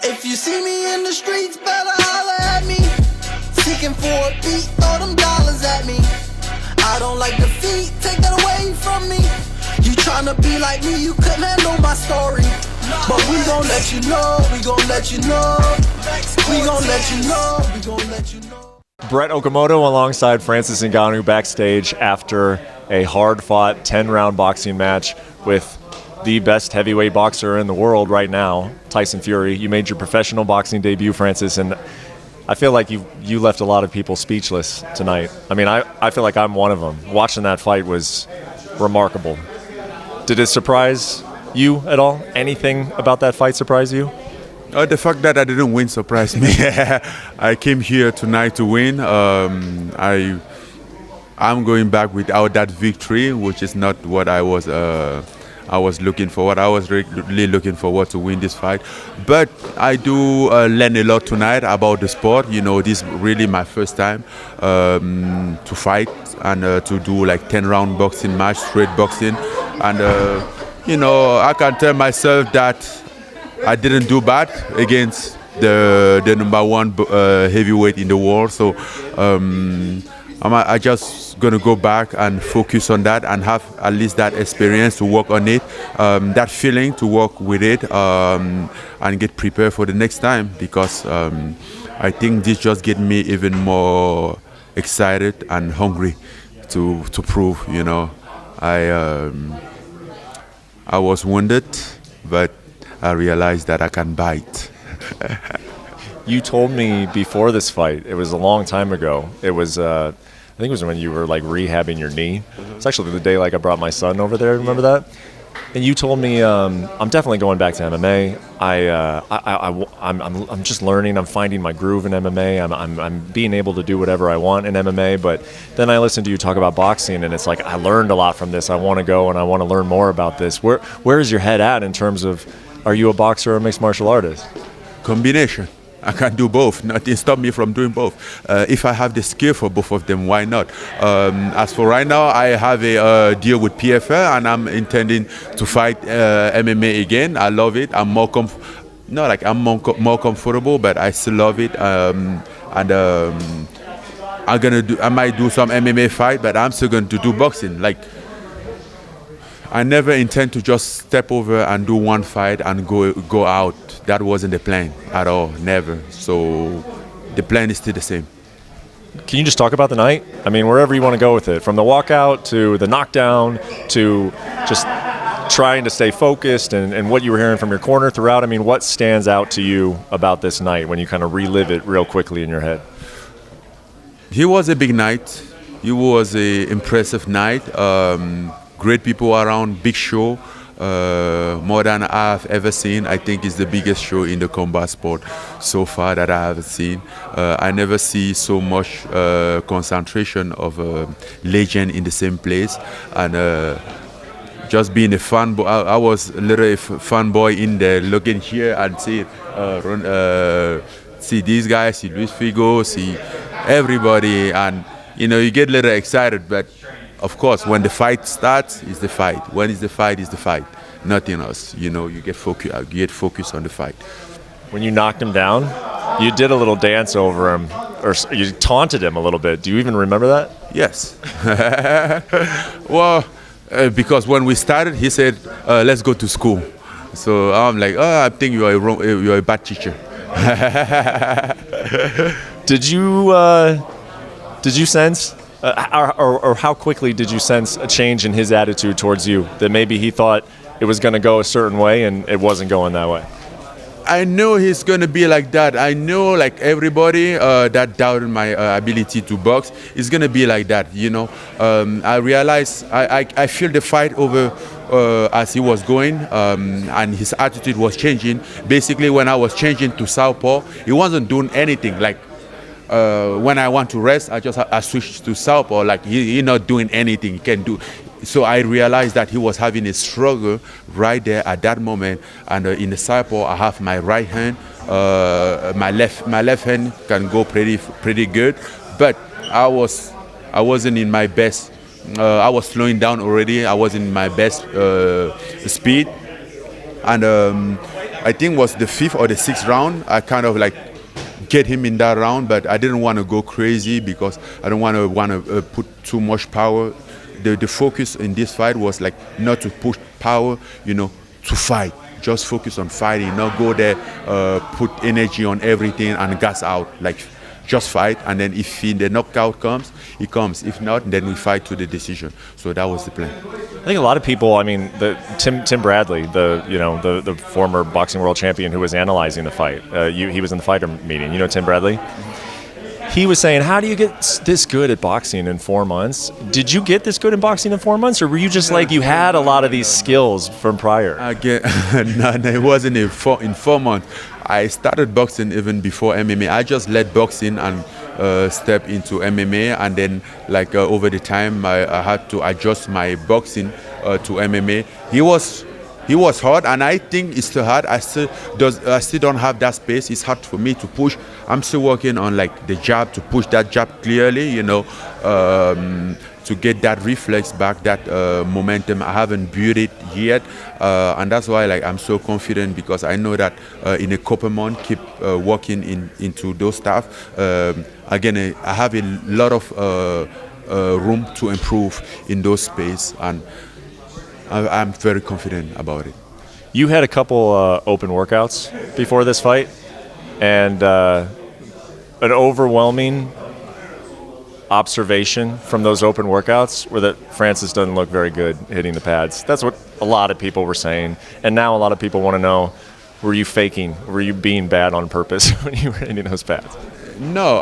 If you see me in the streets, better holler at me. Seeking for a beat, throw them dollars at me. I don't like defeat, take that away from me. You tryna be like me, you couldn't handle my story. But we gon' let you know, we gon' let you know. We gon' let you know, we gon' let you know. Brett Okamoto alongside Francis Ngannou backstage after a hard-fought 10-round boxing match with the best heavyweight boxer in the world right now, Tyson Fury. You made your professional boxing debut, Francis, and I feel like you left a lot of people speechless tonight. I mean, I feel like I'm one of them. Watching that fight was remarkable. Did it surprise you at all? Anything about that fight surprise you? The fact that I didn't win surprised me. I came here tonight to win. I'm going back without that victory, which is not what I was looking for. I was really looking forward to win this fight. But I do learn a lot tonight about the sport. You know, this is really my first time to fight and to do like 10-round boxing match, straight boxing. And, you know, I can tell myself that I didn't do bad against the #1 heavyweight in the world. So I just gonna go back and focus on that and have at least that experience to work on it, that feeling to work with it, and get prepared for the next time, because I think this just get me even more excited and hungry to prove, you know. I was wounded, but I realized that I can bite. You told me before this fight, it was a long time ago. It was, I think it was when you were like rehabbing your knee. It's actually the day like I brought my son over there. Remember that? And you told me, I'm definitely going back to MMA. I'm just learning. I'm finding my groove in MMA. I'm being able to do whatever I want in MMA. But then I listened to you talk about boxing, and it's like I learned a lot from this. I want to go and I want to learn more about this. Where is your head at in terms of, are you a boxer or a mixed martial artist? Combination. I can do both. Nothing stop me from doing both. If I have the skill for both of them, why not? As for right now, I have a deal with PFL, and I'm intending to fight MMA again. I love it. I'm more more comfortable, but I still love it. I might do some MMA fight, but I'm still going to do boxing. Like, I never intend to just step over and do one fight and go out. That wasn't the plan at all, never. So the plan is still the same. Can you just talk about the night? I mean, wherever you want to go with it, from the walkout to the knockdown to just trying to stay focused and what you were hearing from your corner throughout. I mean, what stands out to you about this night when you kind of relive it real quickly in your head? It was a big night. It was an impressive night. Great people around, big show. More than I've ever seen. I think it's the biggest show in the combat sport so far that I have seen. I never see so much concentration of legend in the same place, and just being a fan boy. I was literally a fan boy in there, looking here and see these guys, see Luis Figo, see everybody, and you know, you get a little excited, but of course, when the fight starts, it's the fight. When it's the fight, it's the fight. Nothing else. You know, you get focused on the fight. When you knocked him down, you did a little dance over him, or you taunted him a little bit. Do you even remember that? Yes. Well, because when we started, he said, "Let's go to school." So I'm like, "Oh, I think you're a bad teacher." Did you sense? Or how quickly did you sense a change in his attitude towards you, that maybe he thought it was going to go a certain way and it wasn't going that way? I knew he's going to be like that. I knew, like everybody that doubted my ability to box is going to be like that, you know. I realized, I feel the fight over as he was going, and his attitude was changing. Basically, when I was changing to southpaw, he wasn't doing anything. Like, when I want to rest, I switch to southpaw. Like, he not doing anything. He can do. So I realized that he was having a struggle right there at that moment. And in the southpaw, I have my right hand. My left hand can go pretty good. But I wasn't in my best. I was slowing down already. I wasn't in my best speed. And I think was the 5th or the 6th round. I kind of like get him in that round, but I didn't want to go crazy because I don't want to put too much power. The focus in this fight was like not to push power, to fight. Just focus on fighting, not go there, put energy on everything and gas out. Like just fight, and then if the knockout comes, it comes. If not, then we fight to the decision. So that was the plan. I think a lot of people, Tim Bradley, the former boxing world champion who was analyzing the fight, he was in the fighter meeting. You know Tim Bradley? He was saying, how do you get this good at boxing in 4 months? Did you get this good in boxing in 4 months, or were you just like you had a lot of these skills from prior? No, it wasn't in 4 months. I started boxing even before MMA. I just let boxing and step into MMA, and then over the time I had to adjust my boxing to MMA. He was hard, and I think it's still hard. I still don't have that space. It's hard for me to push. I'm still working on the jab, to push that jab clearly, to get that reflex back, that momentum. I haven't built it yet, and that's why I'm so confident, because I know that in a couple months, keep working into those stuff. Again, I have a lot of room to improve in those space, and I'm very confident about it. You had a couple open workouts before this fight, and an overwhelming observation from those open workouts were that Francis doesn't look very good hitting the pads. That's what a lot of people were saying, and now a lot of people want to know, were you faking? Were you being bad on purpose when you were hitting those pads? No,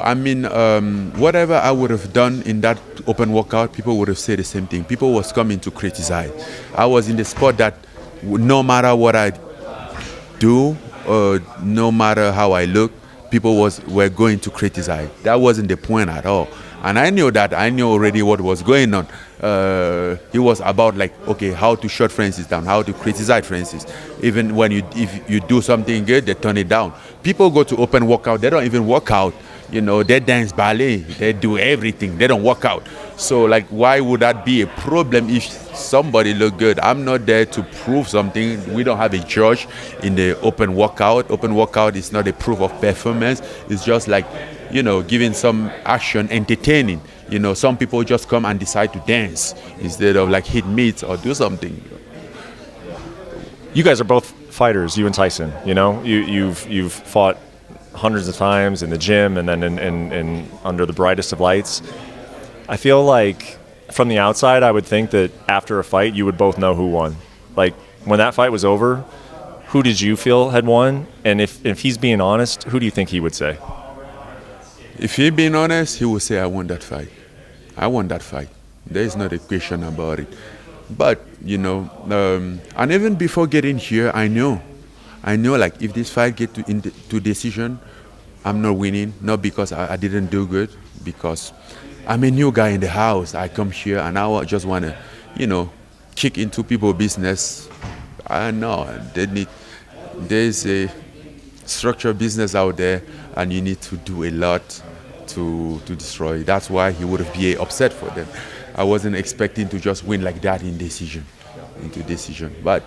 whatever I would have done in that open workout, people would have said the same thing. People was coming to criticize. I was in the spot that no matter what I do, no matter how I look, people were going to criticize. That wasn't the point at all. And I knew that. I knew already what was going on. It was about how to shut Francis down, how to criticize Francis. Even when if you do something good, they turn it down. People go to open workout, they don't even work out. They dance ballet, they do everything, they don't work out. So why would that be a problem if somebody look good? I'm not there to prove something. We don't have a judge in the open workout. Open workout is not a proof of performance. It's just giving some action, entertaining. Some people just come and decide to dance instead of hit meat or do something. You guys are both fighters, you and Tyson. You've fought hundreds of times in the gym and then in under the brightest of lights. I feel like from the outside, I would think that after a fight, you would both know who won. When that fight was over, who did you feel had won? And if he's being honest, who do you think he would say? If he's being honest, he would say, I won that fight. I won that fight. There is not a question about it. But, and even before getting here, I know if this fight get to decision, I'm not winning. Not because I didn't do good, because I'm a new guy in the house. I come here and I just want to, kick into people's business. I know there's a structured business out there, and you need to do a lot to destroy. That's why he would be upset for them. I wasn't expecting to just win like that into decision. But,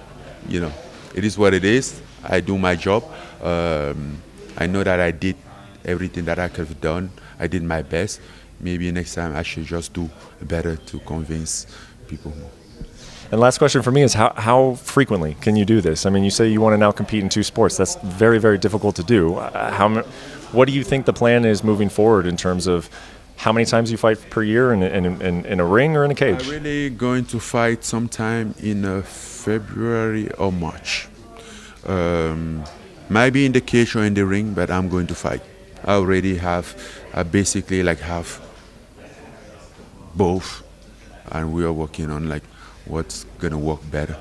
it is what it is. I do my job. I know that I did everything that I could have done. I did my best. Maybe next time I should just do better to convince people more. And last question for me is how frequently can you do this? You say you want to now compete in 2 sports. That's very, very difficult to do. What do you think the plan is moving forward in terms of how many times you fight per year in a ring or in a cage? I'm really going to fight sometime in February or March. Might be in the cage or in the ring, but I'm going to fight. I already have basically have both, and we are working on what's gonna work better.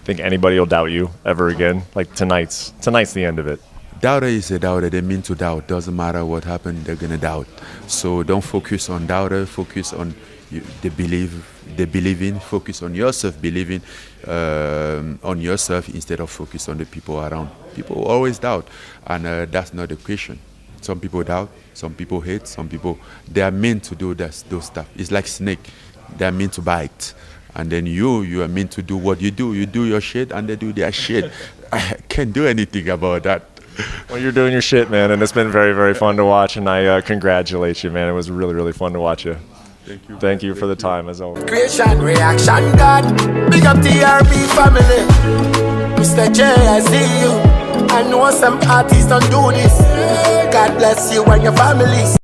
Think anybody will doubt you ever again? Tonight's the end of it. Doubter is a doubter. They mean to doubt. Doesn't matter what happened, they're gonna doubt. So don't focus on doubter. Focus on the believing. Focus on yourself, believing on yourself instead of focus on the people around. People always doubt, and that's not the question. Some people doubt. Some people hate. Some people they are meant to do those stuff. It's like snake. They are meant to bite. And then you are meant to do what you do. You do your shit, and they do their shit. I can't do anything about that. Well, you're doing your shit, man, and it's been very, very fun to watch, and I congratulate you, man. It was really, really fun to watch you. Thank you. Thank you for the time, as always. Creation, reaction, God. Big up TRB family. MisterJaay, I see you. I know some artists don't do this. God bless you and your families.